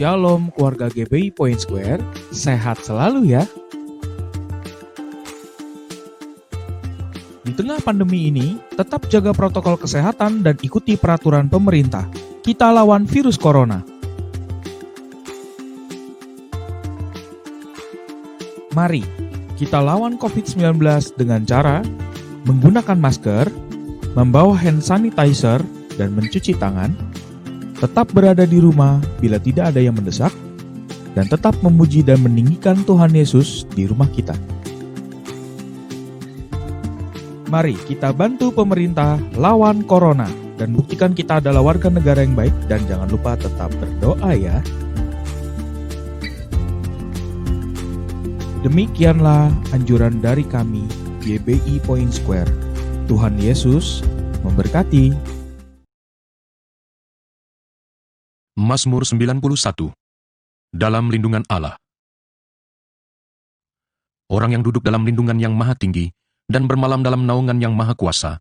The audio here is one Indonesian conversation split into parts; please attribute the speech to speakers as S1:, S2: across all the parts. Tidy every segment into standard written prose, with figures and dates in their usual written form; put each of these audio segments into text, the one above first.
S1: Shalom keluarga GBI Point Square, sehat selalu ya. Di tengah pandemi ini, tetap jaga protokol kesehatan dan ikuti peraturan pemerintah. Kita lawan virus corona. Mari, kita lawan COVID-19 dengan cara menggunakan masker, membawa hand sanitizer, dan mencuci tangan, tetap berada di rumah bila tidak ada yang mendesak, dan tetap memuji dan meninggikan Tuhan Yesus di rumah kita. Mari kita bantu pemerintah lawan corona dan buktikan kita adalah warga negara yang baik, dan jangan lupa tetap berdoa ya. Demikianlah anjuran dari kami, GBI Point Square. Tuhan Yesus memberkati.
S2: Mazmur 91. Dalam lindungan Allah. Orang yang duduk dalam lindungan yang maha tinggi dan bermalam dalam naungan yang maha kuasa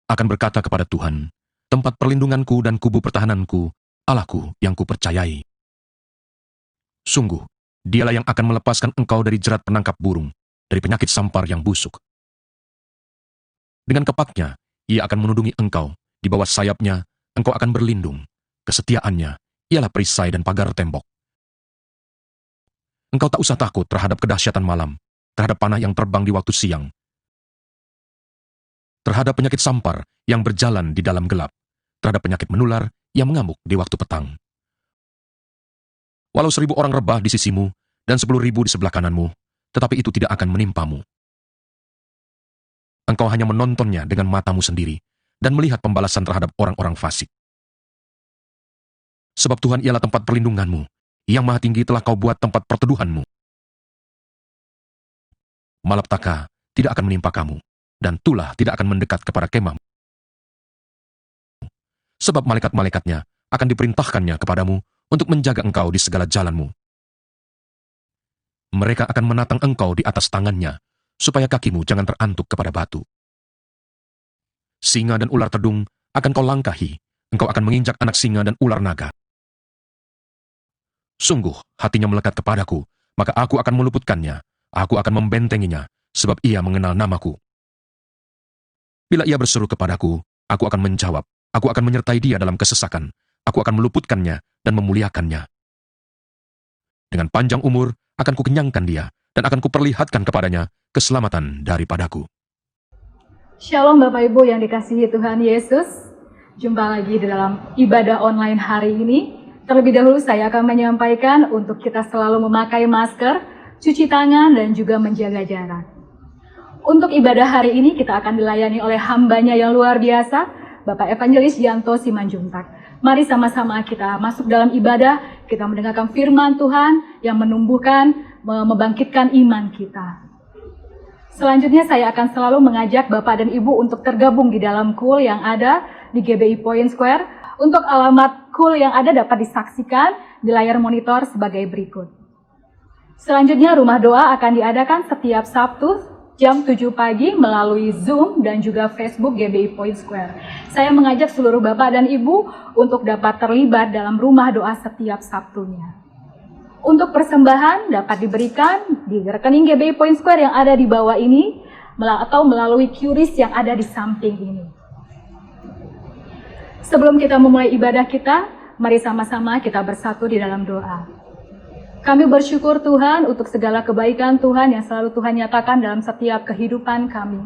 S2: akan berkata kepada Tuhan, tempat perlindunganku dan kubu pertahananku, Allahku yang kupercayai. Sungguh, dialah yang akan melepaskan engkau dari jerat penangkap burung, dari penyakit sampar yang busuk. Dengan kepaknya, ia akan menudungi engkau, di bawah sayapnya, engkau akan berlindung. Kesetiaannya ialah perisai dan pagar tembok. Engkau tak usah takut terhadap kedahsyatan malam, terhadap panah yang terbang di waktu siang, terhadap penyakit sampar yang berjalan di dalam gelap, terhadap penyakit menular yang mengamuk di waktu petang. Walau 1.000 orang rebah di sisimu dan 10.000 di sebelah kananmu, tetapi itu tidak akan menimpamu. Engkau hanya menontonnya dengan matamu sendiri dan melihat pembalasan terhadap orang-orang fasik. Sebab Tuhan ialah tempat perlindunganmu, yang maha tinggi telah kau buat tempat perteduhanmu. Malapetaka tidak akan menimpa kamu, dan tulah tidak akan mendekat kepada kemahmu. Sebab malaikat-malaikatnya akan diperintahkannya kepadamu untuk menjaga engkau di segala jalanmu. Mereka akan menatang engkau di atas tangannya, supaya kakimu jangan terantuk kepada batu. Singa dan ular tedung akan kau langkahi, engkau akan menginjak anak singa dan ular naga. Sungguh, hatinya melekat kepadaku, maka aku akan meluputkannya, aku akan membentenginya, sebab ia mengenal namaku. Bila ia berseru kepadaku, aku akan menjawab, aku akan menyertai dia dalam kesesakan, aku akan meluputkannya dan memuliakannya. Dengan panjang umur, akan kukenyangkan dia, dan akan kuperlihatkan kepadanya keselamatan daripadaku.
S3: Shalom Bapak Ibu yang dikasihi Tuhan Yesus. Jumpa lagi di dalam ibadah online hari ini. Terlebih dahulu saya akan menyampaikan untuk kita selalu memakai masker, cuci tangan, dan juga menjaga jarak. Untuk ibadah hari ini kita akan dilayani oleh hambanya yang luar biasa, Bapak Evangelis Yanto Simanjuntak. Mari sama-sama kita masuk dalam ibadah, kita mendengarkan firman Tuhan yang menumbuhkan, membangkitkan iman kita. Selanjutnya saya akan selalu mengajak Bapak dan Ibu untuk tergabung di dalam KUL yang ada di GBI Point Square. Untuk alamat KUL yang ada dapat disaksikan di layar monitor sebagai berikut. Selanjutnya rumah doa akan diadakan setiap Sabtu jam 7 pagi melalui Zoom dan juga Facebook GBI Point Square. Saya mengajak seluruh Bapak dan Ibu untuk dapat terlibat dalam rumah doa setiap Sabtunya. Untuk persembahan dapat diberikan di rekening GBI Point Square yang ada di bawah ini atau melalui QRIS yang ada di samping ini. Sebelum kita memulai ibadah kita, mari sama-sama kita bersatu di dalam doa. Kami bersyukur Tuhan untuk segala kebaikan Tuhan yang selalu Tuhan nyatakan dalam setiap kehidupan kami.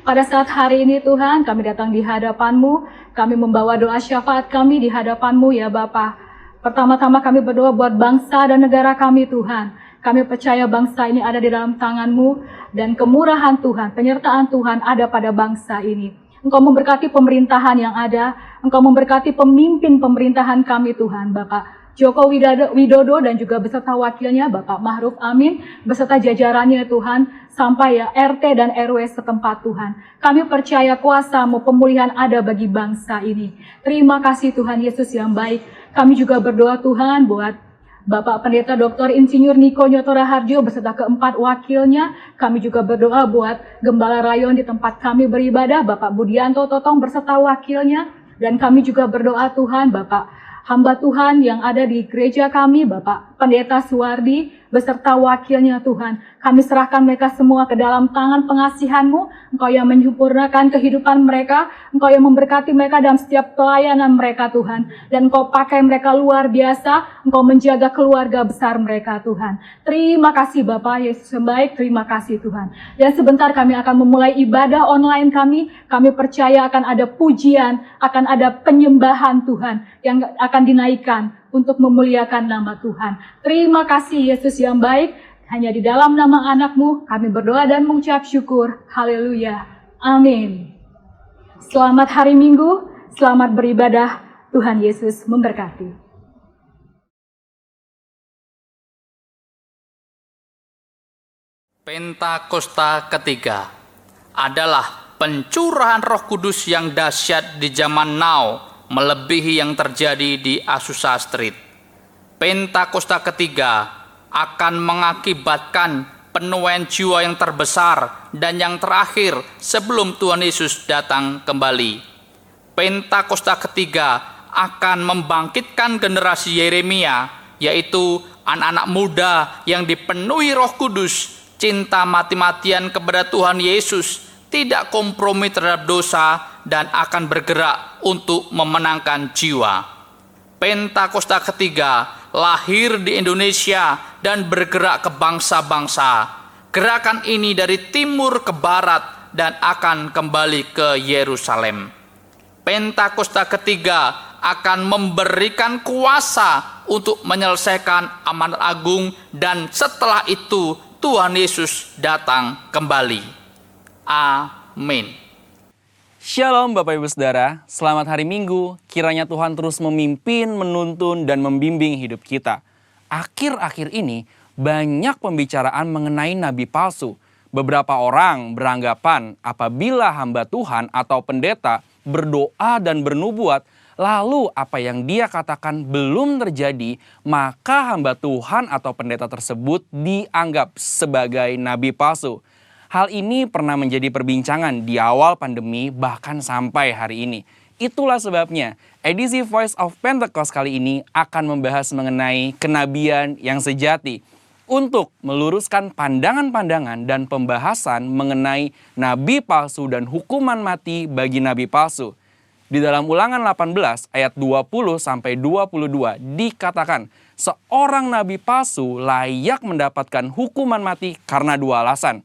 S3: Pada saat hari ini Tuhan, kami datang di hadapan-Mu, kami membawa doa syafaat kami di hadapan-Mu ya Bapa. Pertama-tama kami berdoa buat bangsa dan negara kami Tuhan. Kami percaya bangsa ini ada di dalam tangan-Mu, dan kemurahan Tuhan, penyertaan Tuhan ada pada bangsa ini. Engkau memberkati pemerintahan yang ada, Engkau memberkati pemimpin pemerintahan kami Tuhan, Bapak Joko Widodo dan juga beserta wakilnya, Bapak Ma'ruf Amin, beserta jajarannya Tuhan, sampai ya RT dan RW setempat Tuhan. Kami percaya kuasa-Mu pemulihan ada bagi bangsa ini. Terima kasih Tuhan Yesus yang baik. Kami juga berdoa Tuhan buat Bapak Pendeta Dr. Insinyur Niko Nyotora Harjo beserta keempat wakilnya. Kami juga berdoa buat Gembala Rayon di tempat kami beribadah, Bapak Budianto Totong beserta wakilnya. Dan kami juga berdoa Tuhan Bapak hamba Tuhan yang ada di gereja kami, Bapak Pendeta Suwardi, beserta wakilnya Tuhan. Kami serahkan mereka semua ke dalam tangan pengasihan-Mu. Engkau yang menyempurnakan kehidupan mereka, Engkau yang memberkati mereka dalam setiap pelayanan mereka Tuhan. Dan Engkau pakai mereka luar biasa, Engkau menjaga keluarga besar mereka Tuhan. Terima kasih Bapak Yesus yang baik, terima kasih Tuhan. Dan sebentar kami akan memulai ibadah online kami percaya akan ada pujian, akan ada penyembahan Tuhan yang akan dinaikkan untuk memuliakan nama Tuhan. Terima kasih Yesus yang baik, hanya di dalam nama anak-Mu kami berdoa dan mengucap syukur. Haleluya. Amin. Selamat hari Minggu, selamat beribadah. Tuhan Yesus memberkati.
S4: Pentakosta ketiga adalah pencurahan Roh Kudus yang dahsyat di zaman now, melebihi yang terjadi di Azusa Street. Pentakosta ketiga akan mengakibatkan penuaian jiwa yang terbesar dan yang terakhir sebelum Tuhan Yesus datang kembali. Pentakosta ketiga akan membangkitkan generasi Yeremia, yaitu anak-anak muda yang dipenuhi Roh Kudus, cinta mati-matian kepada Tuhan Yesus, tidak kompromi terhadap dosa, dan akan bergerak untuk memenangkan jiwa. Pentakosta ketiga lahir di Indonesia dan bergerak ke bangsa-bangsa. Gerakan ini dari timur ke barat dan akan kembali ke Yerusalem. Pentakosta ketiga akan memberikan kuasa untuk menyelesaikan amanat agung, dan setelah itu Tuhan Yesus datang kembali. Amin.
S5: Shalom Bapak Ibu Saudara, selamat hari Minggu. Kiranya Tuhan terus memimpin, menuntun, dan membimbing hidup kita. Akhir-akhir ini banyak pembicaraan mengenai nabi palsu. Beberapa orang beranggapan apabila hamba Tuhan atau pendeta berdoa dan bernubuat, lalu apa yang dia katakan belum terjadi, maka hamba Tuhan atau pendeta tersebut dianggap sebagai nabi palsu. Hal ini pernah menjadi perbincangan di awal pandemi, bahkan sampai hari ini. Itulah sebabnya edisi Voice of Pentecost kali ini akan membahas mengenai kenabian yang sejati, untuk meluruskan pandangan-pandangan dan pembahasan mengenai nabi palsu dan hukuman mati bagi nabi palsu. Di dalam Ulangan 18 ayat 20-22 dikatakan, seorang nabi palsu layak mendapatkan hukuman mati karena dua alasan.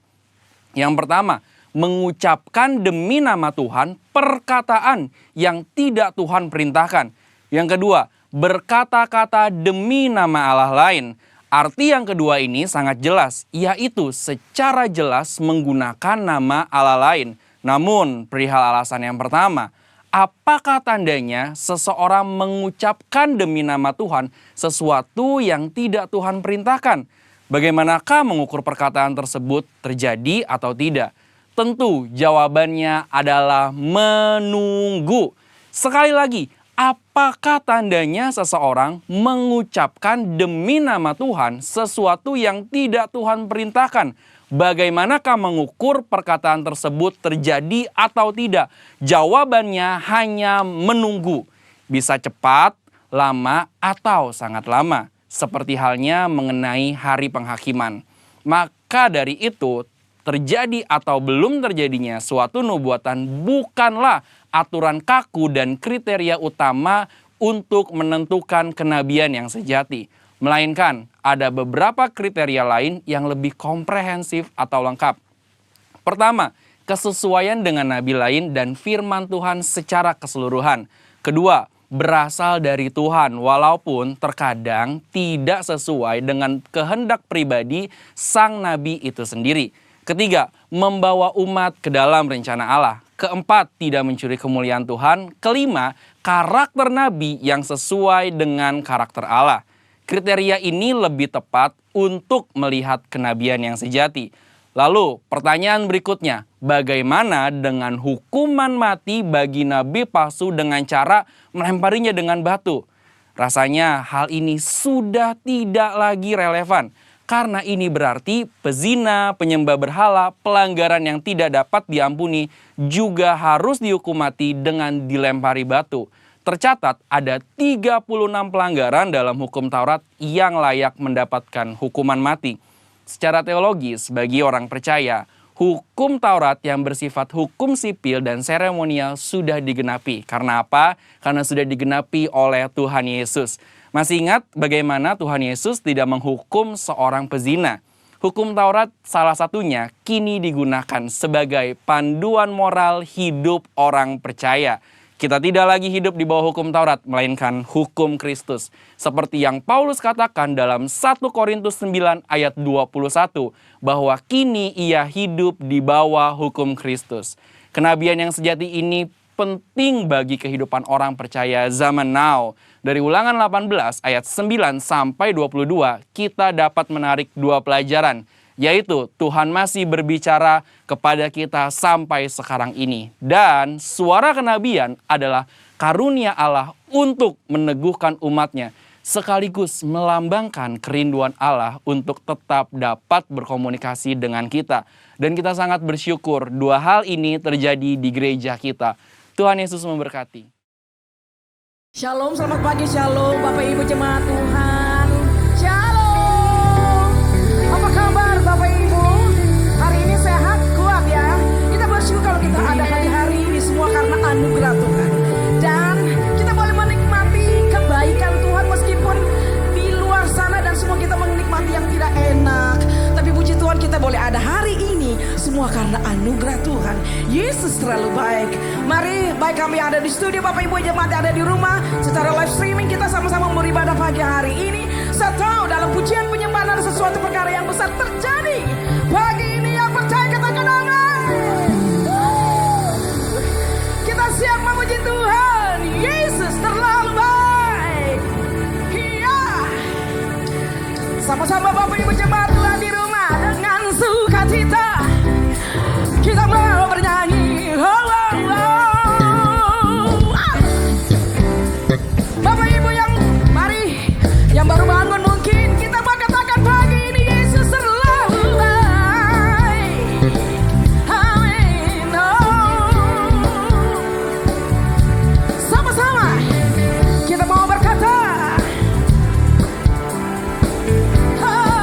S5: Yang pertama, mengucapkan demi nama Tuhan perkataan yang tidak Tuhan perintahkan. Yang kedua, berkata-kata demi nama Allah lain. Arti yang kedua ini sangat jelas, yaitu secara jelas menggunakan nama Allah lain. Namun, perihal alasan yang pertama, apakah tandanya seseorang mengucapkan demi nama Tuhan sesuatu yang tidak Tuhan perintahkan? Bagaimanakah mengukur perkataan tersebut terjadi atau tidak? Tentu jawabannya adalah menunggu. Sekali lagi, apakah tandanya seseorang mengucapkan demi nama Tuhan sesuatu yang tidak Tuhan perintahkan? Bagaimanakah mengukur perkataan tersebut terjadi atau tidak? Jawabannya hanya menunggu. Bisa cepat, lama, atau sangat lama. Seperti halnya mengenai hari penghakiman. Maka dari itu, terjadi atau belum terjadinya suatu nubuatan bukanlah aturan kaku dan kriteria utama untuk menentukan kenabian yang sejati. Melainkan ada beberapa kriteria lain yang lebih komprehensif atau lengkap. Pertama, kesesuaian dengan nabi lain dan firman Tuhan secara keseluruhan. Kedua, berasal dari Tuhan, walaupun terkadang tidak sesuai dengan kehendak pribadi sang nabi itu sendiri. Ketiga, membawa umat ke dalam rencana Allah. Keempat, tidak mencuri kemuliaan Tuhan. Kelima, karakter nabi yang sesuai dengan karakter Allah. Kriteria ini lebih tepat untuk melihat kenabian yang sejati. Lalu pertanyaan berikutnya, bagaimana dengan hukuman mati bagi nabi palsu dengan cara melemparinya dengan batu? Rasanya hal ini sudah tidak lagi relevan, karena ini berarti pezina, penyembah berhala, pelanggaran yang tidak dapat diampuni juga harus dihukum mati dengan dilempari batu. tercatat ada 36 pelanggaran dalam hukum Taurat yang layak mendapatkan hukuman mati. Secara teologis, bagi orang percaya, hukum Taurat yang bersifat hukum sipil dan seremonial sudah digenapi. Karena apa? Karena sudah digenapi oleh Tuhan Yesus. Masih ingat bagaimana Tuhan Yesus tidak menghukum seorang pezina? Hukum Taurat salah satunya kini digunakan sebagai panduan moral hidup orang percaya. Kita tidak lagi hidup di bawah hukum Taurat, melainkan hukum Kristus. Seperti yang Paulus katakan dalam 1 Korintus 9 ayat 21, bahwa kini ia hidup di bawah hukum Kristus. Kenabian yang sejati ini penting bagi kehidupan orang percaya zaman now. Dari Ulangan 18 ayat 9 sampai 22, kita dapat menarik dua pelajaran, yaitu Tuhan masih berbicara kepada kita sampai sekarang ini. Dan suara kenabian adalah karunia Allah untuk meneguhkan umatnya, sekaligus melambangkan kerinduan Allah untuk tetap dapat berkomunikasi dengan kita. Dan kita sangat bersyukur dua hal ini terjadi di gereja kita. Tuhan Yesus memberkati.
S6: Shalom, selamat pagi, shalom Bapak Ibu jemaat Tuhan. Shalom. Apa kabar Bapak Ibu? Hari ini sehat, kuat ya. Kita bersyukur kalau kita ada hari-hari ini semua karena anugerah Tuhan. Dan kita boleh menikmati kebaikan Tuhan meskipun di luar sana dan semua kita menikmati yang tidak enak. Tapi puji Tuhan kita boleh ada hari ini semua karena anugerah Tuhan. Yesus terlalu baik. Mari baik kami yang ada di studio, Bapak Ibu jemaat yang ada di rumah, secara live streaming kita sama-sama beribadah pagi hari ini. Saya tahu dalam pujian penyembahan ada sesuatu perkara yang besar terjadi. Pagi ini yang percaya katakan amin. Kita siap memuji Tuhan. Yesus terlalu baik. Iya. Sama-sama Bapak Ibu jemaat Tuhan di rumah dengan sukacita kita mau bernyanyi. Oh, oh, oh. Bapak Ibu yang mari yang baru bangun mungkin kita mau katakan pagi ini Yesus terlalu baik. Amin. Oh. Sama-sama kita mau berkata. Oh.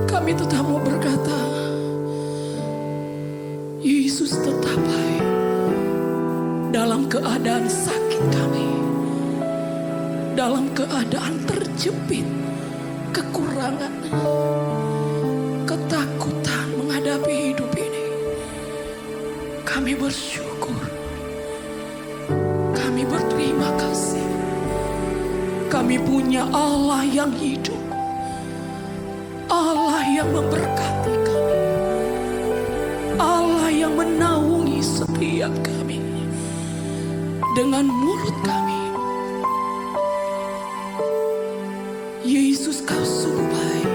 S6: kami tetap mau berkata, Yesus tetap baik dalam keadaan sakit kami, dalam keadaan terjepit, kekurangan, ketakutan menghadapi hidup ini. Kami bersyukur, kami berterima kasih. Kami punya Allah yang hidup, Allah yang memberkati kami, Allah yang menaungi setiap kami. Dengan mulut kami, Yesus kau sungguh baik,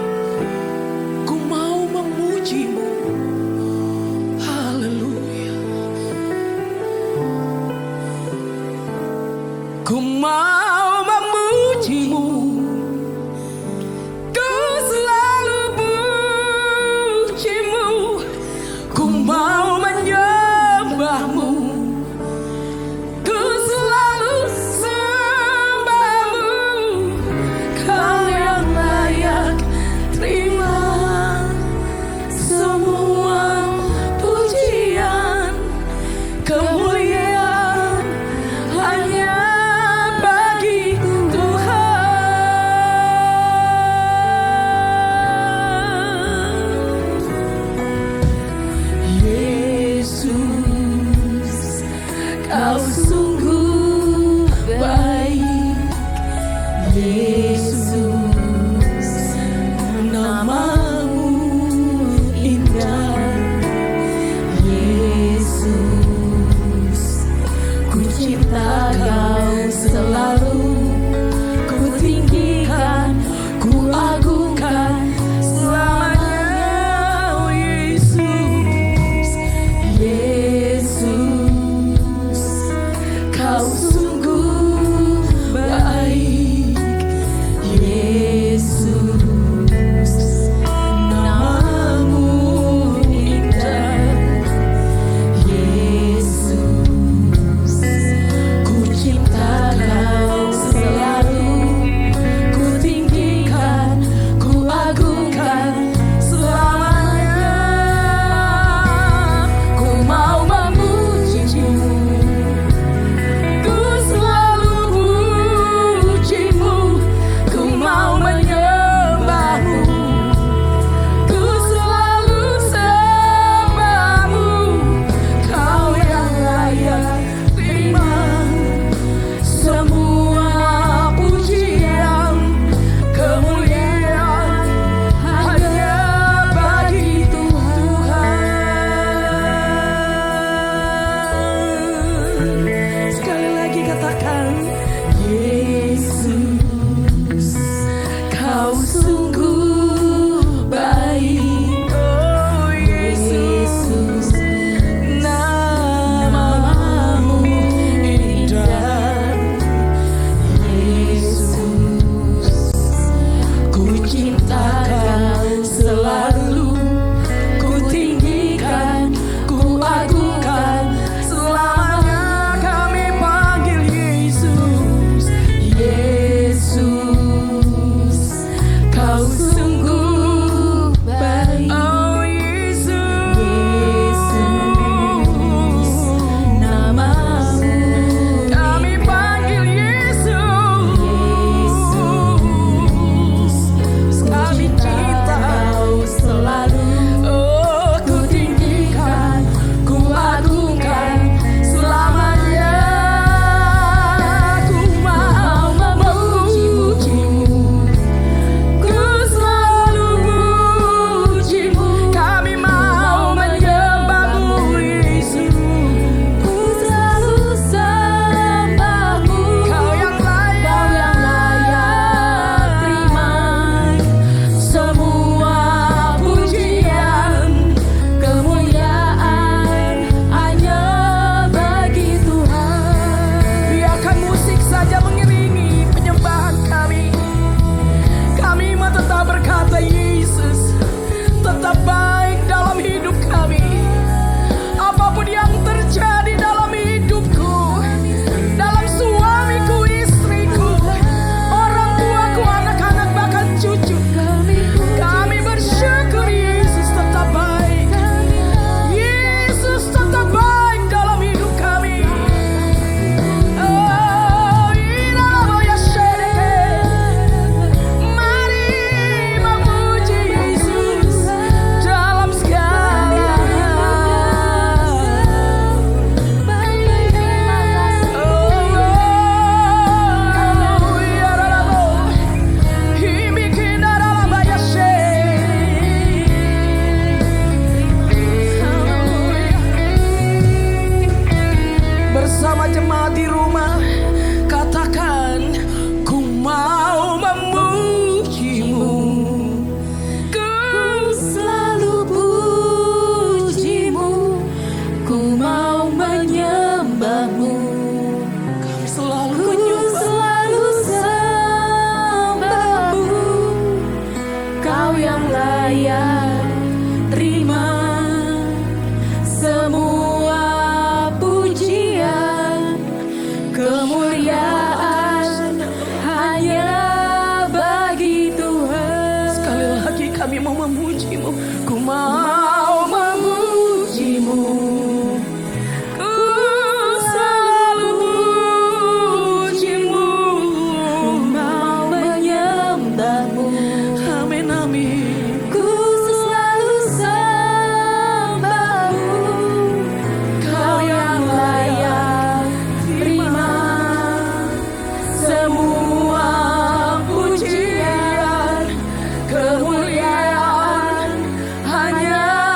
S6: ku mau memuji-Mu. Haleluya. Ku mau memuji-Mu, ku selalu puji-Mu, ku mau menyembah-Mu, ku selalu sembah-Mu. Kau yang layak Kau yang layak terima semua pujian, kemuliaan hanya bagi Tuhan. Sekali lagi kami mau memuji-Mu, ku mau memuji-Mu, ku selalu memuji-Mu, ku mau menyembah-Mu. Amin, amin. Ku selalu sembah-Mu, Kau yang layak terima semua pujian, kemuliaan hanya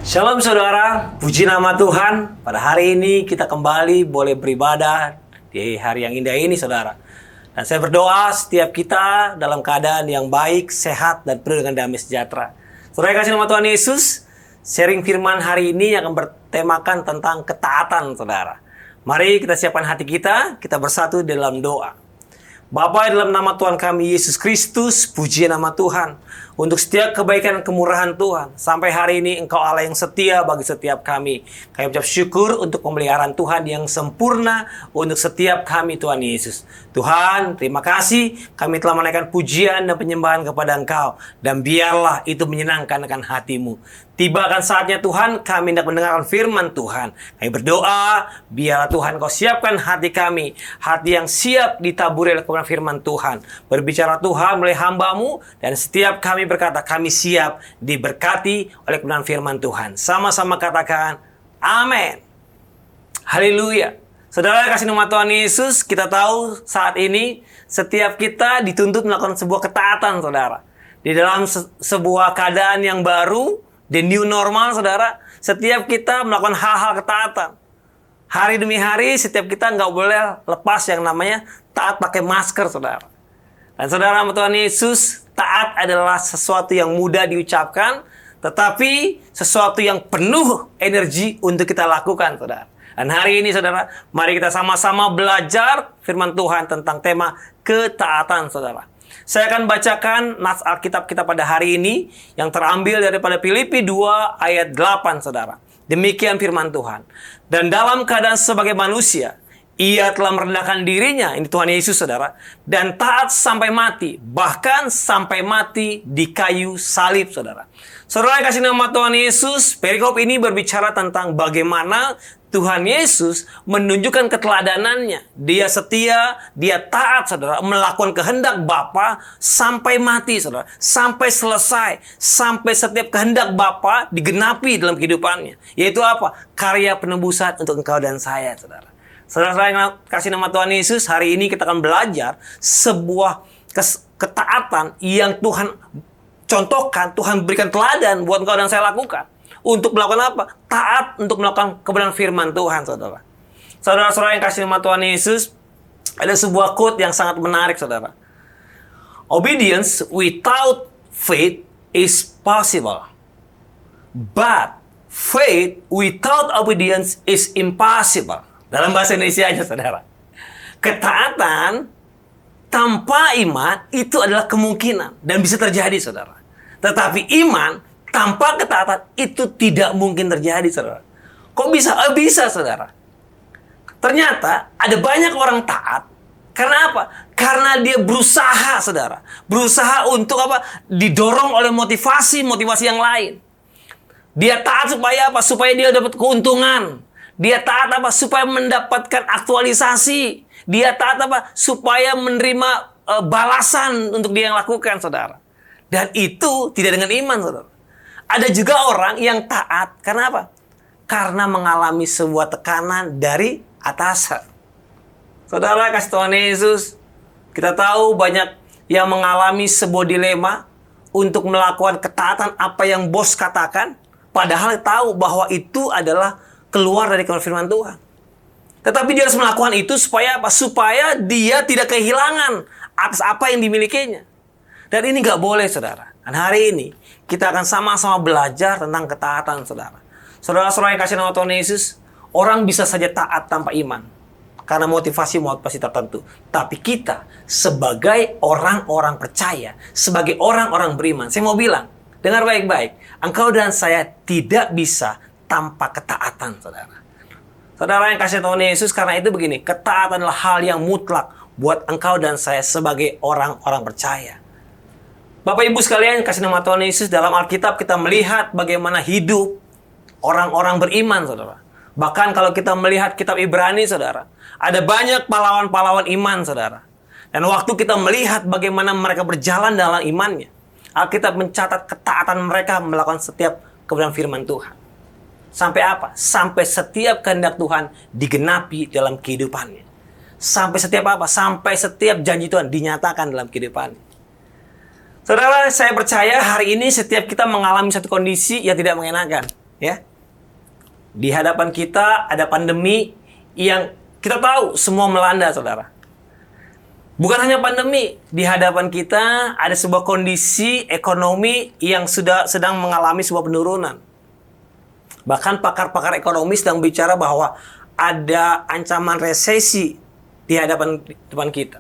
S7: Shalom saudara, puji nama Tuhan. Pada hari ini kita kembali boleh beribadah di hari yang indah ini saudara. Dan saya berdoa setiap kita dalam keadaan yang baik, sehat, dan penuh dengan damai sejahtera. Saudara yang kasih nama Tuhan Yesus, sharing firman hari ini akan bertemakan tentang ketaatan saudara. Mari kita siapkan hati kita bersatu dalam doa. Bapa, dalam nama Tuhan kami Yesus Kristus, puji nama Tuhan untuk setiap kebaikan dan kemurahan Tuhan. Sampai hari ini Engkau Allah yang setia bagi setiap kami. Kami ucap syukur untuk pemeliharaan Tuhan yang sempurna untuk setiap kami Tuhan Yesus. Tuhan, terima kasih kami telah menaikkan pujian dan penyembahan kepada Engkau. Dan biarlah itu menyenangkan akan hatimu. Tiba akan saatnya Tuhan kami hendak mendengarkan firman Tuhan. Kami berdoa, biarlah Tuhan Kau siapkan hati kami. Hati yang siap ditaburi oleh kebenaran firman Tuhan. Berbicara Tuhan melalui hamba-Mu. Dan setiap kami berkata, kami siap diberkati oleh kebenaran firman Tuhan. Sama-sama katakan, amin. Haleluya. Saudara kasih nama Tuhan Yesus, kita tahu saat ini setiap kita dituntut melakukan sebuah ketaatan saudara. Di dalam sebuah keadaan yang baru, the new normal saudara, setiap kita melakukan hal-hal ketaatan. Hari demi hari setiap kita nggak boleh lepas yang namanya taat pakai masker saudara. Dan saudara sama Tuhan Yesus, taat adalah sesuatu yang mudah diucapkan, tetapi sesuatu yang penuh energi untuk kita lakukan saudara. Dan hari ini saudara, mari kita sama-sama belajar firman Tuhan tentang tema ketaatan saudara. Saya akan bacakan nas Alkitab kita pada hari ini yang terambil daripada Filipi 2 ayat 8 saudara. Demikian firman Tuhan. Dan dalam keadaan sebagai manusia, Ia telah merendahkan dirinya, ini Tuhan Yesus saudara, dan taat sampai mati, bahkan sampai mati di kayu salib saudara. Saudara yang kasih nama Tuhan Yesus, perikop ini berbicara tentang bagaimana Tuhan Yesus menunjukkan keteladanannya. Dia setia, dia taat saudara, melakukan kehendak Bapa sampai mati saudara, sampai selesai, sampai setiap kehendak Bapa digenapi dalam kehidupannya. Yaitu apa? Karya penebusan untuk engkau dan saya saudara. Saudara yang kasih nama Tuhan Yesus, hari ini kita akan belajar sebuah ketaatan yang Tuhan contohkan, Tuhan berikan teladan buat engkau dan saya lakukan. Untuk melakukan apa? Taat untuk melakukan kebenaran firman Tuhan, saudara. Saudara-saudara yang kasih nama Tuhan Yesus, ada sebuah quote yang sangat menarik, saudara. Obedience without faith is possible. But faith without obedience is impossible. Dalam bahasa Indonesianya, saudara. Ketaatan tanpa iman itu adalah kemungkinan dan bisa terjadi, saudara. Tetapi iman tanpa ketaatan itu tidak mungkin terjadi, saudara. Kok bisa? Bisa, saudara. Ternyata ada banyak orang taat. Karena apa? Karena dia berusaha, saudara. Berusaha untuk apa? Didorong oleh motivasi yang lain. Dia taat supaya apa? Supaya dia dapat keuntungan. Dia taat apa? Supaya mendapatkan aktualisasi. Dia taat apa? Supaya menerima balasan untuk dia yang lakukan, saudara. Dan itu tidak dengan iman, saudara. Ada juga orang yang taat karena apa? Karena mengalami sebuah tekanan dari atasan. Saudara kasih Tuhan Yesus, kita tahu banyak yang mengalami sebuah dilema untuk melakukan ketaatan apa yang bos katakan, padahal tahu bahwa itu adalah keluar dari firman Tuhan. Tetapi dia harus melakukan itu supaya apa? Supaya dia tidak kehilangan atas apa yang dimilikinya. Dan ini nggak boleh, saudara. Dan hari ini kita akan sama-sama belajar tentang ketaatan, saudara. Saudara-saudara yang kasih nama Tuhan Yesus, orang bisa saja taat tanpa iman karena motivasi tertentu. Tapi kita sebagai orang-orang percaya, sebagai orang-orang beriman, saya mau bilang, dengar baik-baik, engkau dan saya tidak bisa tanpa ketaatan, saudara. Saudara yang kasih Tuhan Yesus, karena itu begini, ketaatan adalah hal yang mutlak buat engkau dan saya sebagai orang-orang percaya. Bapak Ibu sekalian kasih nama Tuhan Yesus, dalam Alkitab kita melihat bagaimana hidup orang-orang beriman, saudara. Bahkan kalau kita melihat kitab Ibrani, saudara, ada banyak pahlawan-pahlawan iman, saudara. Dan waktu kita melihat bagaimana mereka berjalan dalam imannya, Alkitab mencatat ketaatan mereka melakukan setiap kebenaran firman Tuhan. Sampai apa? Sampai setiap kehendak Tuhan digenapi dalam kehidupannya. Sampai setiap apa? Sampai setiap janji Tuhan dinyatakan dalam kehidupannya. Saudara, saya percaya hari ini setiap kita mengalami satu kondisi yang tidak mengenakan. ya. Di hadapan kita ada pandemi yang kita tahu semua melanda, saudara. Bukan hanya pandemi, di hadapan kita ada sebuah kondisi ekonomi yang sedang mengalami sebuah penurunan. Bahkan pakar-pakar ekonomi sedang bicara bahwa ada ancaman resesi di depan kita.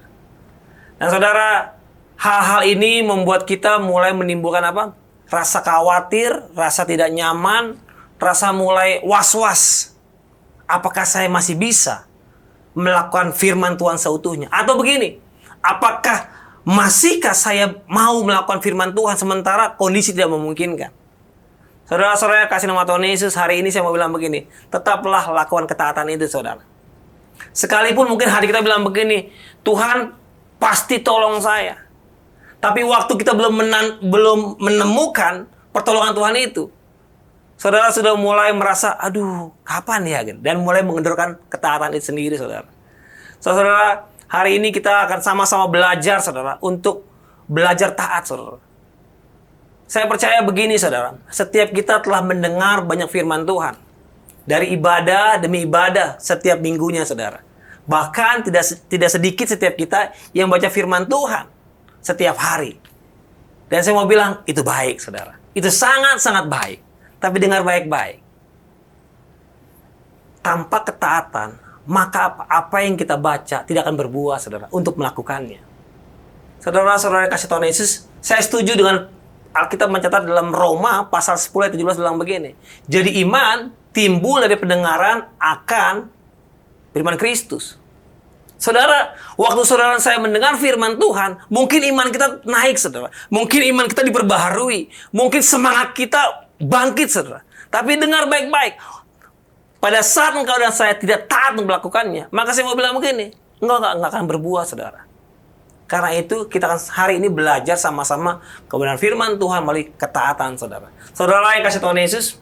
S7: Dan saudara, hal-hal ini membuat kita mulai menimbulkan apa? Rasa khawatir, rasa tidak nyaman, rasa mulai was-was. Apakah saya masih bisa melakukan firman Tuhan seutuhnya? Atau begini, apakah masihkah saya mau melakukan firman Tuhan sementara kondisi tidak memungkinkan? Saudara-saudara kasih nama Tuhan Yesus, hari ini saya mau bilang begini, tetaplah lakukan ketaatan itu, saudara. Sekalipun mungkin hari kita bilang begini, Tuhan pasti tolong saya. Tapi waktu kita belum menemukan pertolongan Tuhan itu, saudara sudah mulai merasa, aduh, kapan ya? Dan mulai mengendorkan ketaatan itu sendiri, saudara. Saudara, hari ini kita akan sama-sama belajar, saudara, untuk belajar taat, saudara. Saya percaya begini, saudara. Setiap kita telah mendengar banyak firman Tuhan. Dari ibadah demi ibadah setiap minggunya, saudara. Bahkan tidak sedikit setiap kita yang baca firman Tuhan setiap hari. Dan saya mau bilang, itu baik, saudara. Itu sangat-sangat baik. Tapi dengar baik-baik. Tanpa ketaatan, maka apa yang kita baca tidak akan berbuah, saudara, untuk melakukannya. Saudara-saudara kasih Tuhan Yesus, saya setuju dengan Alkitab mencatat dalam Roma pasal 10 ayat 17 bilang begini. Jadi iman timbul dari pendengaran akan firman Kristus. Saudara, waktu saudara saya mendengar firman Tuhan, mungkin iman kita naik, saudara. Mungkin iman kita diperbaharui. Mungkin semangat kita bangkit, saudara. Tapi dengar baik-baik. Pada saat engkau dan saya tidak taat untuk melakukannya, maka saya mau bilang begini, enggak akan berbuah, saudara. Karena itu kita akan hari ini belajar sama-sama kebenaran firman Tuhan melalui ketaatan, saudara. Saudara yang kasih Tuhan Yesus,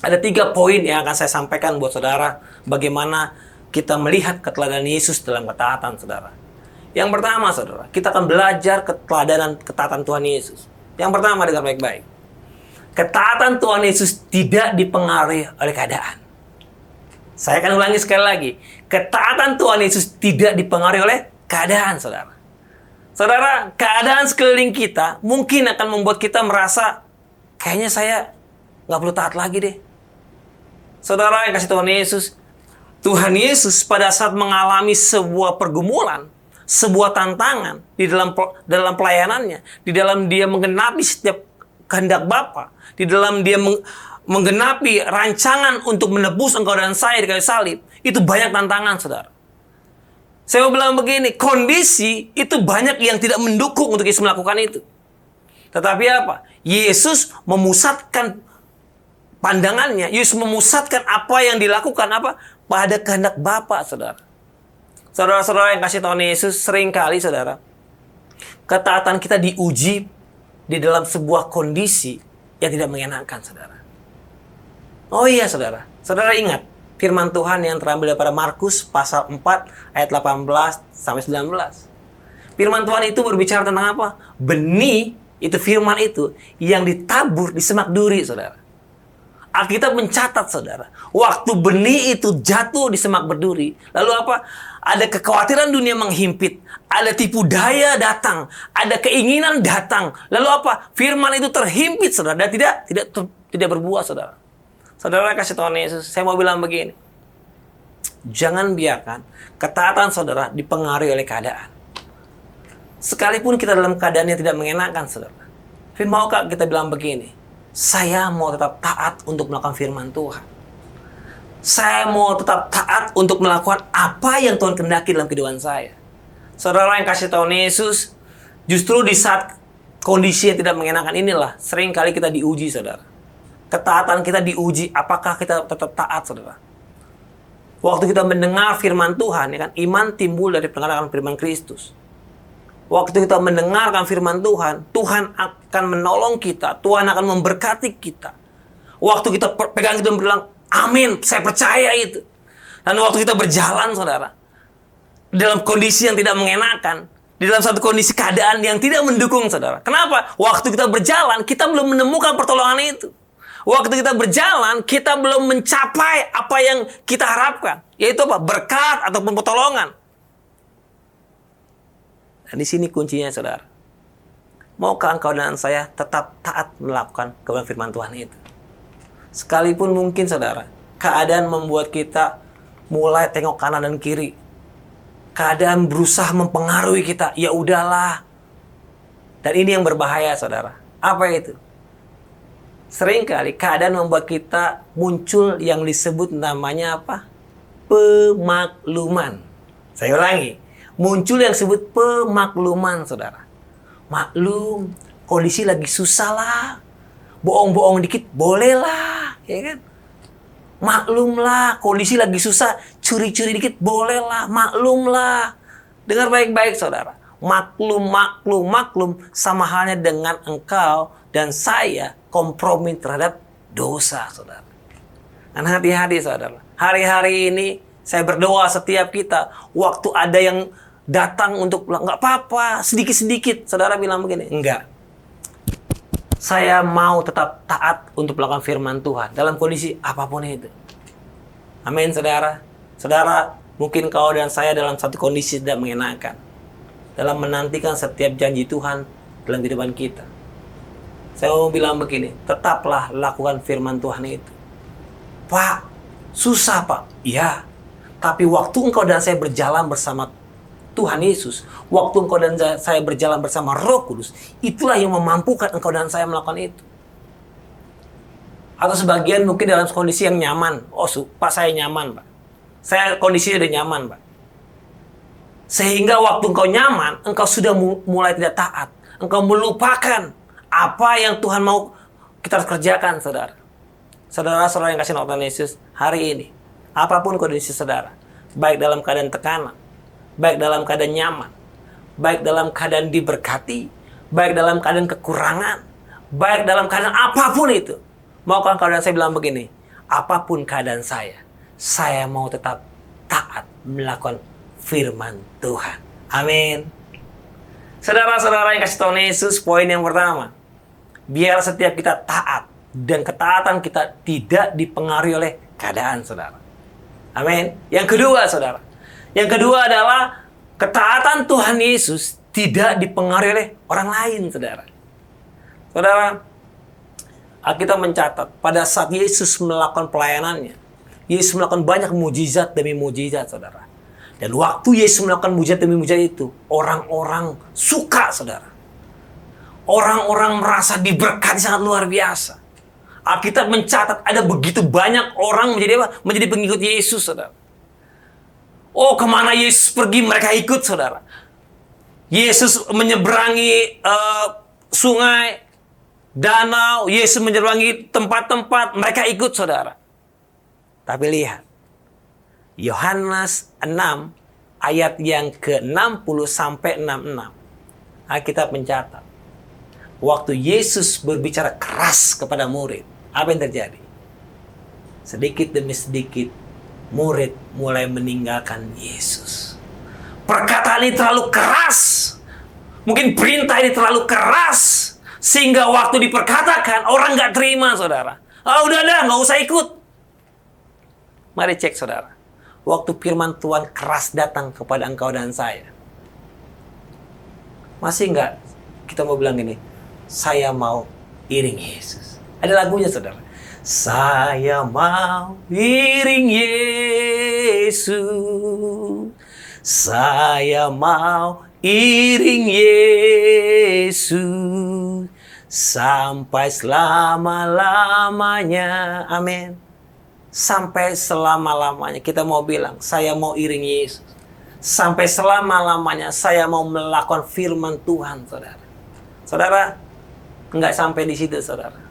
S7: ada 3 poin yang akan saya sampaikan buat saudara bagaimana kita melihat keteladanan Yesus dalam ketaatan, saudara. Yang pertama, saudara, kita akan belajar ketaatan Tuhan Yesus. Yang pertama, dengar baik-baik. Ketaatan Tuhan Yesus tidak dipengaruhi oleh keadaan. Saya akan ulangi sekali lagi. Ketaatan Tuhan Yesus tidak dipengaruhi oleh keadaan, saudara. Saudara, keadaan sekeliling kita mungkin akan membuat kita merasa, kayaknya saya nggak perlu taat lagi deh. Saudara yang kasih Tuhan Yesus pada saat mengalami sebuah pergumulan, sebuah tantangan di dalam pelayanannya, di dalam dia menggenapi setiap kehendak Bapa, di dalam dia menggenapi rancangan untuk menebus engkau dan saya di kayu salib, itu banyak tantangan, saudara. Saya mau bilang begini, kondisi itu banyak yang tidak mendukung untuk Yesus melakukan itu. Tetapi apa? Yesus memusatkan pandangannya, Yesus memusatkan apa yang dilakukan apa? Pada kehendak Bapa, saudara. Saudara-saudara yang kasih Tuhan Yesus, seringkali, saudara, ketaatan kita diuji di dalam sebuah kondisi yang tidak mengenakan, saudara. Oh iya, saudara. Saudara ingat firman Tuhan yang terambil daripada Markus pasal 4 ayat 18 sampai 19. Firman Tuhan itu berbicara tentang apa? Benih, itu firman itu yang ditabur di semak duri, saudara. Alkitab mencatat, saudara, waktu benih itu jatuh di semak berduri, lalu apa? Ada kekhawatiran dunia menghimpit, ada tipu daya datang, ada keinginan datang. Lalu apa? Firman itu terhimpit, saudara, dan tidak berbuah, saudara. Saudara kasih Tuhan Yesus, saya mau bilang begini. Jangan biarkan ketaatan saudara dipengaruhi oleh keadaan. Sekalipun kita dalam keadaan yang tidak mengenakan, saudara. Tapi maukah kita bilang begini, saya mau tetap taat untuk melakukan firman Tuhan. Saya mau tetap taat untuk melakukan apa yang Tuhan kehendaki dalam kehidupan saya. Saudara yang kasih Tuhan Yesus, justru di saat kondisi yang tidak mengenakan inilah, sering kali kita diuji, saudara. Ketaatan kita diuji, apakah kita tetap taat, saudara. Waktu kita mendengar firman Tuhan, ya kan, iman timbul dari pendengaran firman Kristus. Waktu kita mendengarkan firman Tuhan, Tuhan akan menolong kita, Tuhan akan memberkati kita. Waktu kita pegang itu dan bilang, amin, saya percaya itu. Dan waktu kita berjalan, saudara, dalam kondisi yang tidak mengenakan, di dalam satu kondisi keadaan yang tidak mendukung, saudara. Kenapa? Waktu kita berjalan, kita belum menemukan pertolongan itu. Waktu kita berjalan, kita belum mencapai apa yang kita harapkan. Yaitu apa? Berkat ataupun pertolongan. Dan di sini kuncinya, saudara. Maukah engkau dan saya tetap taat melakukan kebenaran firman Tuhan itu? Sekalipun mungkin, saudara, keadaan membuat kita mulai tengok kanan dan kiri. Keadaan berusaha mempengaruhi kita. Ya udahlah. Dan ini yang berbahaya, saudara. Apa itu? Seringkali keadaan membuat kita muncul yang disebut namanya apa? Pemakluman. Saya ulangi. Muncul yang disebut pemakluman, saudara. Maklum, kondisi lagi susah lah. Bohong-bohong dikit boleh lah, ya kan? Maklum lah, kondisi lagi susah, curi-curi dikit boleh lah, maklum lah. Dengar baik-baik, saudara. Maklum sama halnya dengan engkau dan saya kompromi terhadap dosa, saudara. Dan hati-hati, saudara. Hari-hari ini saya berdoa setiap kita, waktu ada yang datang untuk pulang, nggak apa-apa, sedikit-sedikit. Saudara bilang begini, enggak. Saya mau tetap taat untuk melakukan firman Tuhan dalam kondisi apapun itu. Amin, saudara. Saudara, mungkin kau dan saya dalam satu kondisi tidak mengenakan dalam menantikan setiap janji Tuhan dalam kehidupan kita. Saya mau bilang begini, tetaplah lakukan firman Tuhan itu. Pak, susah Pak. Iya, tapi waktu engkau dan saya berjalan bersama Tuhan Yesus, waktu engkau dan saya berjalan bersama Roh Kudus, itulah yang memampukan engkau dan saya melakukan itu. Atau sebagian mungkin dalam kondisi yang nyaman. Oh, Pak, saya nyaman, Pak. Saya kondisinya udah nyaman, Pak. Sehingga waktu engkau nyaman, engkau sudah mulai tidak taat. Engkau melupakan apa yang Tuhan mau kita kerjakan, saudara. Saudara-saudara yang kasih Tuhan Yesus, hari ini, apapun kondisi saudara, baik dalam keadaan tekanan, baik dalam keadaan nyaman, baik dalam keadaan diberkati, baik dalam keadaan kekurangan, baik dalam keadaan apapun itu. Maukah engkau dan saya bilang begini, apapun keadaan saya mau tetap taat melakukan firman Tuhan. Amin. Saudara-saudara yang kasih Tuhan Yesus, poin yang pertama, biar setiap kita taat dan ketaatan kita tidak dipengaruhi oleh keadaan, saudara. Amin. Yang kedua, saudara. Yang kedua adalah ketaatan Tuhan Yesus tidak dipengaruhi oleh orang lain, saudara. Saudara, Alkitab mencatat pada saat Yesus melakukan pelayanannya, Yesus melakukan banyak mujizat demi mujizat, saudara. Dan waktu Yesus melakukan mujizat demi mujizat itu, orang-orang suka, saudara. Orang-orang merasa diberkati sangat luar biasa. Alkitab mencatat ada begitu banyak orang menjadi apa? Menjadi pengikut Yesus, saudara. Oh, kemana Yesus pergi, mereka ikut, saudara. Yesus menyeberangi sungai, danau, Yesus menyeberangi tempat-tempat, mereka ikut, saudara. Tapi lihat, Yohanes 6 ayat yang ke-60 sampai 66. Alkitab mencatat, waktu Yesus berbicara keras kepada murid, apa yang terjadi? Sedikit demi sedikit, murid mulai meninggalkan Yesus. Perkataan ini terlalu keras. Mungkin perintah ini terlalu keras. Sehingga waktu diperkatakan, orang nggak terima, saudara. Udah, nggak usah ikut. Mari cek, saudara. Waktu firman Tuhan keras datang kepada engkau dan saya. Masih nggak kita mau bilang gini, saya mau iring Yesus. Ada lagunya, saudara. Saya mau iring Yesus. Saya mau iring Yesus sampai selama-lamanya. Amin. Sampai selama-lamanya kita mau bilang, saya mau iring Yesus. Sampai selama-lamanya saya mau melakukan firman Tuhan, saudara. Saudara, enggak sampai di situ, saudara.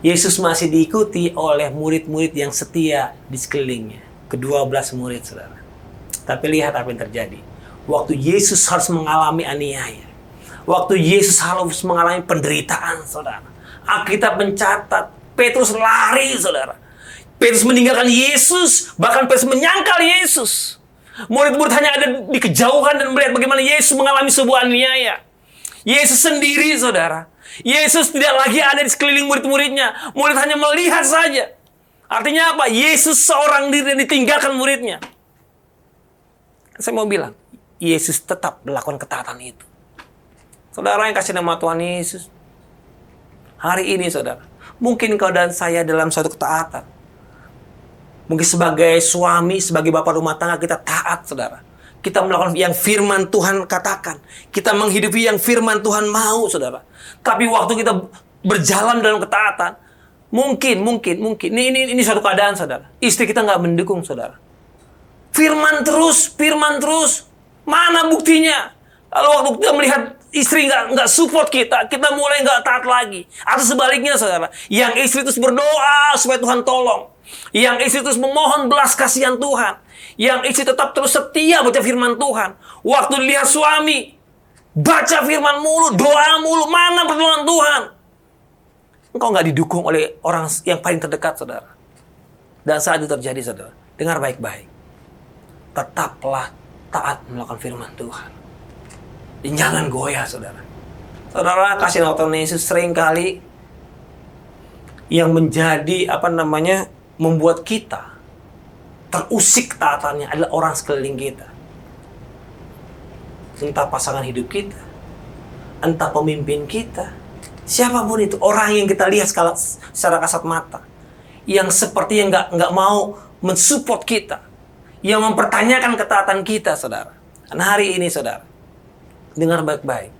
S7: Yesus masih diikuti oleh murid-murid yang setia di sekelilingnya. Ke-12 murid, saudara. Tapi lihat apa yang terjadi. Waktu Yesus harus mengalami aniaya. Waktu Yesus harus mengalami penderitaan, saudara. Alkitab mencatat, Petrus lari, saudara. Petrus meninggalkan Yesus, bahkan Petrus menyangkal Yesus. Murid-murid hanya ada di kejauhan dan melihat bagaimana Yesus mengalami sebuah aniaya. Yesus sendiri, saudara. Yesus tidak lagi ada di sekeliling murid-muridnya. Murid hanya melihat saja. Artinya apa? Yesus seorang diri dan ditinggalkan muridnya. Saya mau bilang, Yesus tetap melakukan ketaatan itu. Saudara yang kasih nama Tuhan Yesus, hari ini saudara, mungkin kau dan saya dalam suatu ketaatan. Mungkin sebagai suami, sebagai bapak rumah tangga kita taat saudara. Kita melakukan yang firman Tuhan katakan. Kita menghidupi yang firman Tuhan mau saudara. Tapi waktu kita berjalan dalam ketaatan, mungkin. Ini suatu keadaan saudara. Istri kita nggak mendukung saudara. Firman terus. Mana buktinya? Lalu waktu kita melihat istri nggak support kita mulai nggak taat lagi. Atau sebaliknya saudara, yang istri terus berdoa supaya Tuhan tolong. Yang istri terus memohon belas kasihan Tuhan. Yang istri tetap terus setia baca firman Tuhan. Waktu dilihat suami, baca firman mulu, doa mulu, mana pertolongan Tuhan? Engkau nggak didukung oleh orang yang paling terdekat saudara. Dan saat itu terjadi saudara, dengar baik-baik. Tetaplah taat melakukan firman Tuhan. Dan jangan goyah saudara. Saudara kasih nama Tuhan Yesus seringkali yang menjadi membuat kita terusik ketaatannya adalah orang sekeliling kita. Entah pasangan hidup kita, entah pemimpin kita, siapapun itu, orang yang kita lihat secara kasat mata, yang sepertinya nggak mau mensupport kita, yang mempertanyakan ketaatan kita, saudara. Nah hari ini, saudara, dengar baik-baik.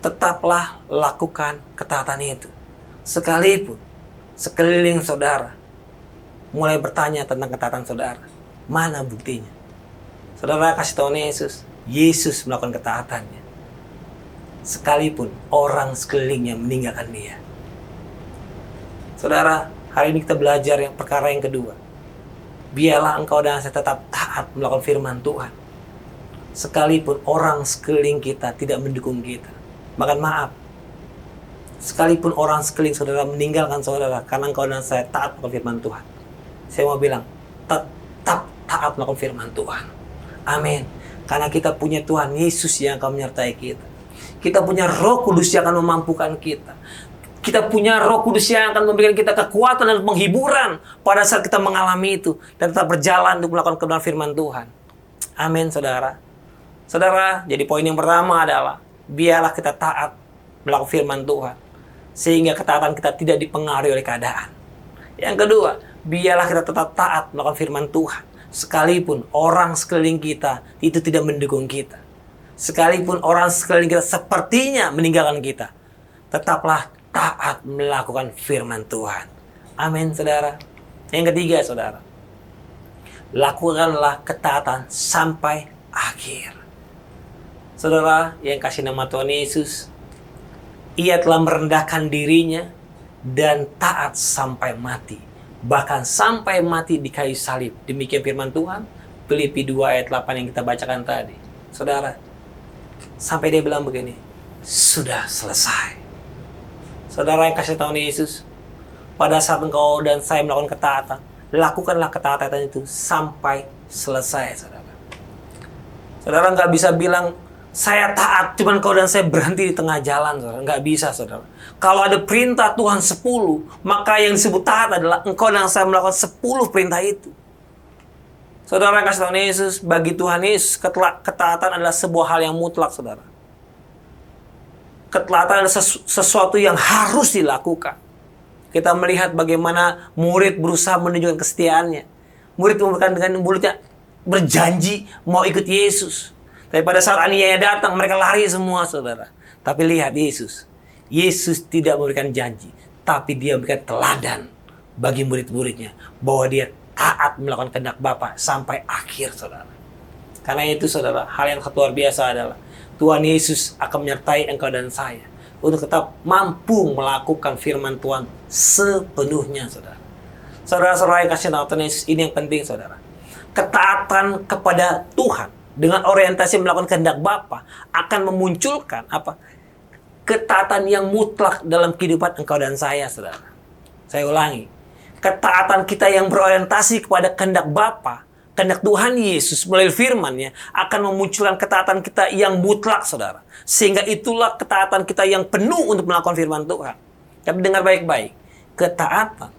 S7: Tetaplah lakukan ketaatan itu. Sekalipun sekeliling saudara mulai bertanya tentang ketaatan saudara, mana buktinya? Saudara kasih tahu Yesus melakukan ketaatannya. Sekalipun orang sekelilingnya meninggalkan dia. Saudara, hari ini kita belajar perkara yang kedua. Biarlah engkau dan saya tetap taat melakukan firman Tuhan. Sekalipun orang sekeliling kita tidak mendukung kita. Bahkan maaf, sekalipun orang sekeliling saudara meninggalkan saudara karena engkau dan saya taat melakukan firman Tuhan. Saya mau bilang, tetap taat melakukan firman Tuhan. Amin. Karena kita punya Tuhan Yesus yang akan menyertai kita. Kita punya Roh Kudus yang akan memampukan kita. Kita punya Roh Kudus yang akan memberikan kita kekuatan dan penghiburan pada saat kita mengalami itu. Dan tetap berjalan untuk melakukan kebenaran firman Tuhan. Amin, saudara. Saudara, jadi poin yang pertama adalah, biarlah kita taat melakukan firman Tuhan. Sehingga ketaatan kita tidak dipengaruhi oleh keadaan. Yang kedua, biarlah kita tetap taat melakukan firman Tuhan. Sekalipun orang sekeliling kita itu tidak mendukung kita. Sekalipun orang sekeliling kita sepertinya meninggalkan kita. Tetaplah taat melakukan firman Tuhan. Amin, saudara. Yang ketiga, saudara. Lakukanlah ketaatan sampai akhir. Saudara yang kasih nama Tuhan Yesus, ia telah merendahkan dirinya dan taat sampai mati. Bahkan sampai mati di kayu salib. Demikian firman Tuhan. Filipi 2 ayat 8 yang kita bacakan tadi. Saudara, sampai dia bilang begini, sudah selesai. Saudara yang kasih tahu Yesus, pada saat engkau dan saya melakukan ketaatan, lakukanlah ketaatan itu sampai selesai, saudara. Saudara nggak bisa bilang, saya taat, cuman kau dan saya berhenti di tengah jalan, saudara. Nggak bisa, saudara. Kalau ada perintah Tuhan 10, maka yang disebut taat adalah engkau dan saya melakukan 10 perintah itu. Saudara yang kasih tahu Yesus, bagi Tuhan Yesus, ketaatan adalah sebuah hal yang mutlak, saudara. Ketaatan adalah sesuatu yang harus dilakukan. Kita melihat bagaimana murid berusaha menunjukkan kesetiaannya. Murid memberikan dengan mulutnya berjanji mau ikut Yesus. Tapi pada saat aniaya datang, mereka lari semua, saudara. Tapi lihat Yesus. Yesus tidak memberikan janji. Tapi dia memberikan teladan bagi murid-muridnya. Bahwa dia taat melakukan kehendak Bapa sampai akhir, saudara. Karena itu, saudara, hal yang luar biasa adalah Tuhan Yesus akan menyertai engkau dan saya. Untuk tetap mampu melakukan firman Tuhan sepenuhnya, saudara. Saudara-saudara yang kasih nama Tuhan Yesus, ini yang penting, saudara. Ketaatan kepada Tuhan dengan orientasi melakukan kehendak Bapa akan memunculkan ketaatan yang mutlak dalam kehidupan engkau dan saya, saudara. Saya ulangi. Ketaatan kita yang berorientasi kepada kehendak Bapa kehendak Tuhan Yesus melalui firman-Nya akan memunculkan ketaatan kita yang mutlak, saudara. Sehingga itulah ketaatan kita yang penuh untuk melakukan firman Tuhan. Tapi dengar baik-baik, ketaatan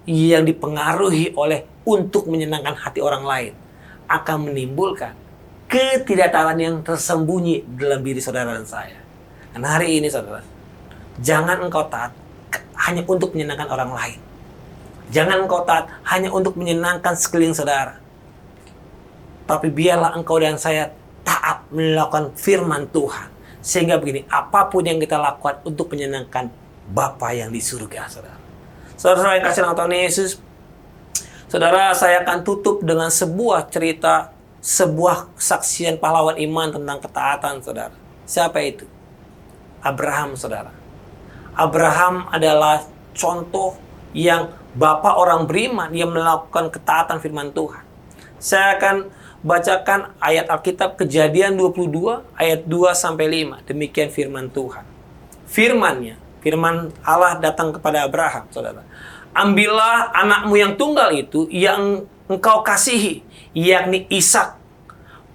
S7: yang dipengaruhi oleh untuk menyenangkan hati orang lain akan menimbulkan ketidaktaatan yang tersembunyi dalam diri saudara dan saya. Dan hari ini, saudara, jangan engkau taat hanya untuk menyenangkan orang lain. Jangan engkau taat hanya untuk menyenangkan sekeliling saudara. Tapi biarlah engkau dan saya taat melakukan firman Tuhan. Sehingga begini, apapun yang kita lakukan untuk menyenangkan Bapa yang di surga, saudara. Saudara yang kasih dalam Tuhan Yesus, saudara, saya akan tutup dengan sebuah cerita, sebuah kesaksian pahlawan iman tentang ketaatan, saudara. Siapa itu? Abraham, saudara. Abraham adalah contoh yang bapa orang beriman yang melakukan ketaatan firman Tuhan. Saya akan bacakan ayat Alkitab Kejadian 22 ayat 2-5. Demikian firman Tuhan. Firman Allah datang kepada Abraham, saudara. Ambillah anakmu yang tunggal itu yang engkau kasihi, yakni Ishak.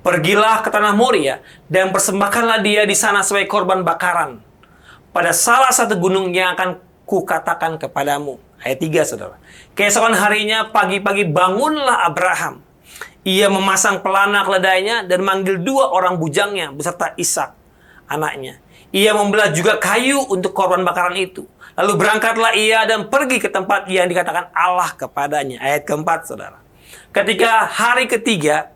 S7: Pergilah ke tanah Moria dan persembahkanlah dia di sana sebagai korban bakaran pada salah satu gunung yang akan kukatakan kepadamu. Ayat 3, saudara. Keesokan harinya pagi-pagi bangunlah Abraham. Ia memasang pelana keledainya dan manggil 2 orang bujangnya beserta Ishak, anaknya. Ia membelah juga kayu untuk korban bakaran itu. Lalu berangkatlah ia dan pergi ke tempat yang dikatakan Allah kepadanya. Ayat keempat, saudara. Ketika hari ketiga,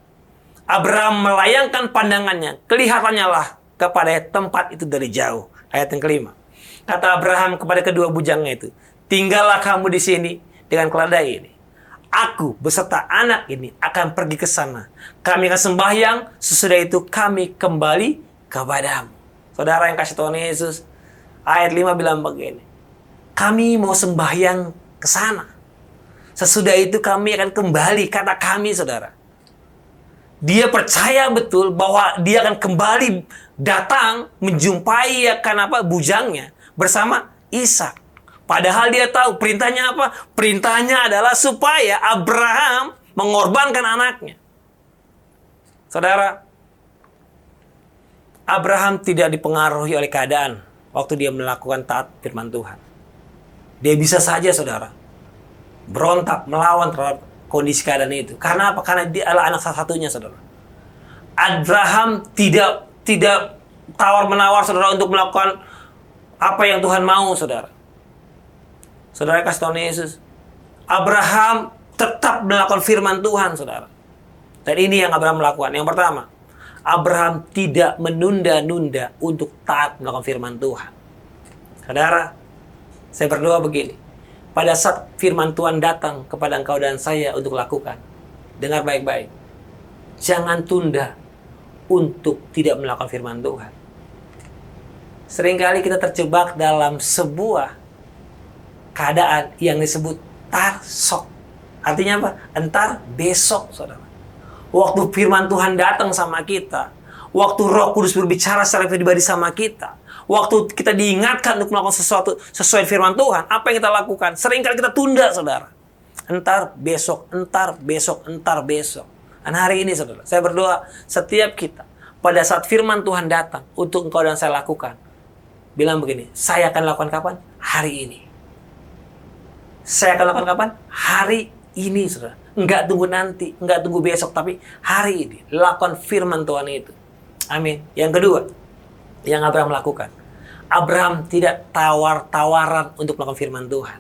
S7: Abraham melayangkan pandangannya. Kelihatannya lah kepada tempat itu dari jauh. Ayat yang kelima. Kata Abraham kepada kedua bujangnya itu, tinggallah kamu di sini dengan keledai ini. Aku beserta anak ini akan pergi ke sana. Kami akan sembahyang, sesudah itu kami kembali kepadamu. Saudara yang kasih Tuhan Yesus, ayat 5 bilang begini, kami mau sembahyang ke sana. Sesudah itu kami akan kembali, kata kami, saudara. Dia percaya betul bahwa dia akan kembali datang menjumpai bujangnya bersama Ishak. Padahal dia tahu perintahnya apa? Perintahnya adalah supaya Abraham mengorbankan anaknya. Saudara, Abraham tidak dipengaruhi oleh keadaan waktu dia melakukan taat firman Tuhan. Dia bisa saja, saudara, berontak, melawan terhadap kondisi keadaan itu. Karena apa? Karena dia adalah anak satu-satunya, saudara. Abraham tidak tawar-menawar, saudara, untuk melakukan apa yang Tuhan mau, saudara. Saudara kasih Tuhan Yesus, Abraham tetap melakukan firman Tuhan, saudara. Dan ini yang Abraham lakukan. Yang pertama, Abraham tidak menunda-nunda untuk taat melakukan firman Tuhan. Saudara, saya berdoa begini. Pada saat firman Tuhan datang kepada engkau dan saya untuk lakukan, dengar baik-baik. Jangan tunda untuk tidak melakukan firman Tuhan. Seringkali kita terjebak dalam sebuah keadaan yang disebut tarsok. Artinya apa? Entar besok, saudara. Waktu firman Tuhan datang sama kita, waktu Roh Kudus berbicara secara pribadi sama kita, waktu kita diingatkan untuk melakukan sesuatu sesuai firman Tuhan, apa yang kita lakukan? Seringkali kita tunda, saudara. Entar besok, entar besok, entar besok. Dan hari ini, saudara, saya berdoa setiap kita pada saat firman Tuhan datang untuk engkau dan saya lakukan, bilang begini, saya akan lakukan kapan? Hari ini. Saya akan lakukan kapan? Hari ini, saudara. Enggak tunggu nanti, enggak tunggu besok, tapi hari ini. Lakukan firman Tuhan itu. Amin. Yang kedua, yang Abraham lakukan. Abraham tidak tawar-tawaran untuk melakukan firman Tuhan.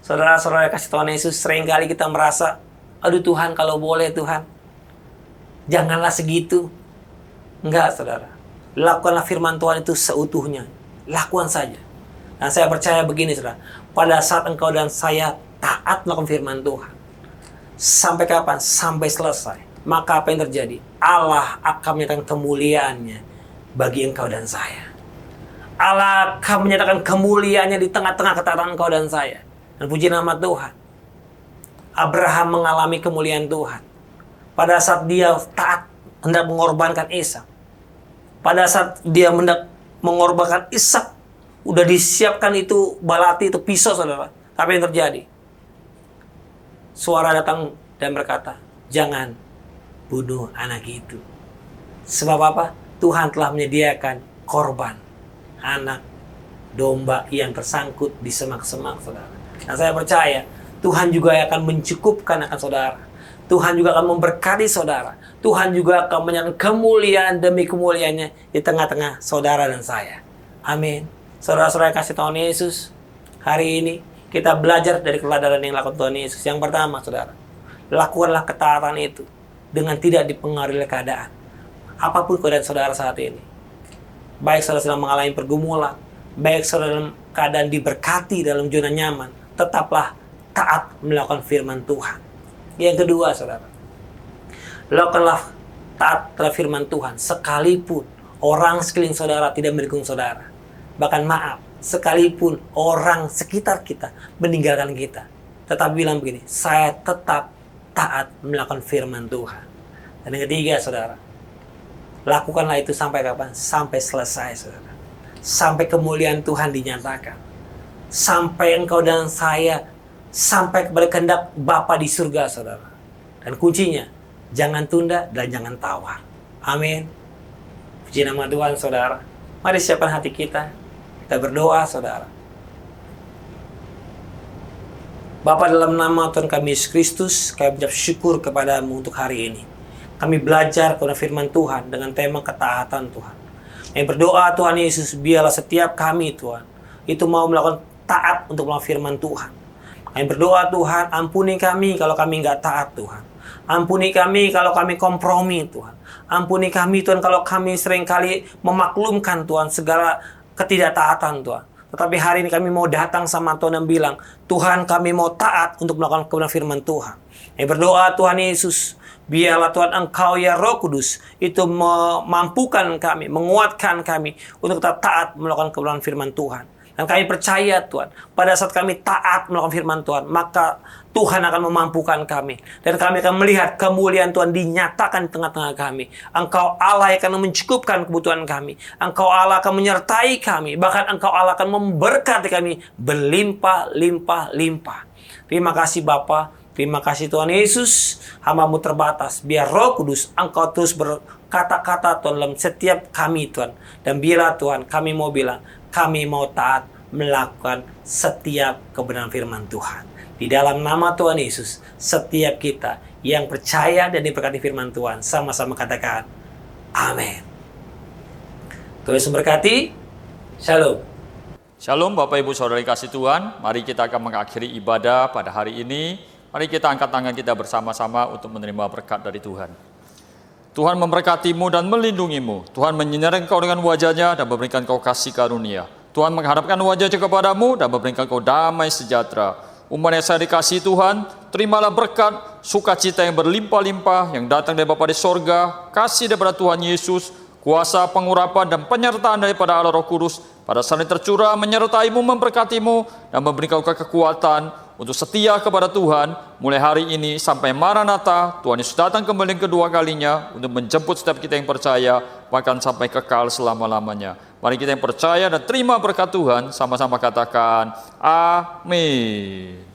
S7: Saudara-saudara kasih Tuhan Yesus, seringkali kita merasa, aduh Tuhan, kalau boleh Tuhan, janganlah segitu. Enggak, saudara. Lakukanlah firman Tuhan itu seutuhnya. Lakukan saja. Dan saya percaya begini, saudara. Pada saat engkau dan saya taat melakukan firman Tuhan, sampai kapan? Sampai selesai. Maka apa yang terjadi? Allah akan menyatakan kemuliaannya bagi engkau dan saya. Allah akan menyatakan kemuliaannya di tengah-tengah ketaatan engkau dan saya. Dan puji nama Tuhan. Abraham mengalami kemuliaan Tuhan. Pada saat dia taat hendak mengorbankan Ishak. Pada saat dia hendak mengorbankan Ishak, udah disiapkan itu balati, itu pisau, saudara. Apa yang terjadi? Suara datang dan berkata, jangan bunuh anak itu. Sebab apa? Tuhan telah menyediakan korban anak domba yang tersangkut di semak-semak, saudara. Nah, saya percaya Tuhan juga akan mencukupkan akan saudara. Tuhan juga akan memberkati saudara. Tuhan juga akan menyatakan kemuliaan demi kemuliaannya di tengah-tengah saudara dan saya. Amin. Saudara-saudara kasih Tuhan Yesus, hari ini kita belajar dari keteladanan yang dilakukan Tuhan Yesus. Yang pertama, saudara, lakukanlah ketaatan itu dengan tidak dipengaruhi oleh keadaan. Apapun keadaan saudara saat ini. Baik saudara sedang mengalami pergumulan, baik saudara dalam keadaan diberkati dalam zona nyaman, tetaplah taat melakukan firman Tuhan. Yang kedua, saudara, lakukanlah taat terhadap firman Tuhan sekalipun orang sekeliling saudara tidak mendukung saudara. Bahkan maaf, sekalipun orang sekitar kita meninggalkan kita, tetap bilang begini, saya tetap taat melakukan firman Tuhan. Dan yang ketiga, saudara, lakukanlah itu sampai kapan? Sampai selesai, saudara. Sampai kemuliaan Tuhan dinyatakan. Sampai engkau dan saya sampai kepada kehendak Bapa di surga, saudara. Dan kuncinya, jangan tunda dan jangan tawar. Amin. Puji nama Tuhan, saudara. Mari siapkan hati kita. Kita berdoa, saudara. Bapa, dalam nama Tuhan kami Yesus Kristus, kami mengucap syukur kepadamu untuk hari ini. Kami belajar kepada firman Tuhan dengan tema ketaatan Tuhan. Kami berdoa Tuhan Yesus, biarlah setiap kami Tuhan, itu mau melakukan taat untuk melakukan firman Tuhan. Kami berdoa Tuhan, ampuni kami kalau kami nggak taat Tuhan. Ampuni kami kalau kami kompromi Tuhan. Ampuni kami Tuhan kalau kami seringkali memaklumkan Tuhan segala ketidaktaatan Tuhan. Tetapi hari ini kami mau datang sama Tuhan dan bilang, Tuhan kami mau taat untuk melakukan kebenaran firman Tuhan. Kami berdoa Tuhan Yesus, biarlah Tuhan Engkau ya Roh Kudus itu memampukan kami, menguatkan kami untuk tetap taat melakukan kebenaran firman Tuhan. Dan kami percaya Tuhan, pada saat kami taat melakukan firman Tuhan, maka Tuhan akan memampukan kami. Dan kami akan melihat kemuliaan Tuhan dinyatakan di tengah-tengah kami. Engkau Allah yang akan mencukupkan kebutuhan kami. Engkau Allah akan menyertai kami. Bahkan Engkau Allah akan memberkati kami berlimpah-limpah-limpah. Terima kasih Bapa. Terima kasih Tuhan Yesus. Hamba-Mu terbatas. Biar Roh Kudus Engkau terus berkata-kata Tuhan dalam setiap kami Tuhan. Dan biarlah Tuhan kami mau bilang, kami mau taat melakukan setiap kebenaran firman Tuhan. Di dalam nama Tuhan Yesus, setiap kita yang percaya dan diberkati firman Tuhan, sama-sama katakan, amin. Tuhan Yesus memberkati. Shalom.
S8: Shalom Bapak Ibu Saudara kasih Tuhan. Mari kita akan mengakhiri ibadah pada hari ini. Mari kita angkat tangan kita bersama-sama untuk menerima berkat dari Tuhan. Tuhan memberkatimu dan melindungimu. Tuhan menyinari engkau dengan wajahnya dan memberikan kau kasih karunia. Tuhan menghadapkan wajahnya kepadamu dan memberikan kau damai sejahtera. Umat yang saya dikasihi Tuhan, terimalah berkat, sukacita yang berlimpah-limpah yang datang dari Bapa di sorga, kasih daripada Tuhan Yesus, kuasa pengurapan dan penyertaan daripada Allah Roh Kudus pada saat ini tercurah menyertaimu, memberkatimu dan memberikan kau kekuatan untuk setia kepada Tuhan mulai hari ini sampai Maranatha. Tuhan Yesus datang kembali kedua kalinya untuk menjemput setiap kita yang percaya, bahkan sampai kekal selama-lamanya. Mari kita yang percaya dan terima berkat Tuhan, sama-sama katakan amin.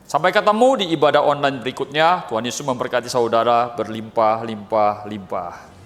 S8: Sampai ketemu di ibadah online berikutnya. Tuhan Yesus memberkati saudara berlimpah-limpah-limpah.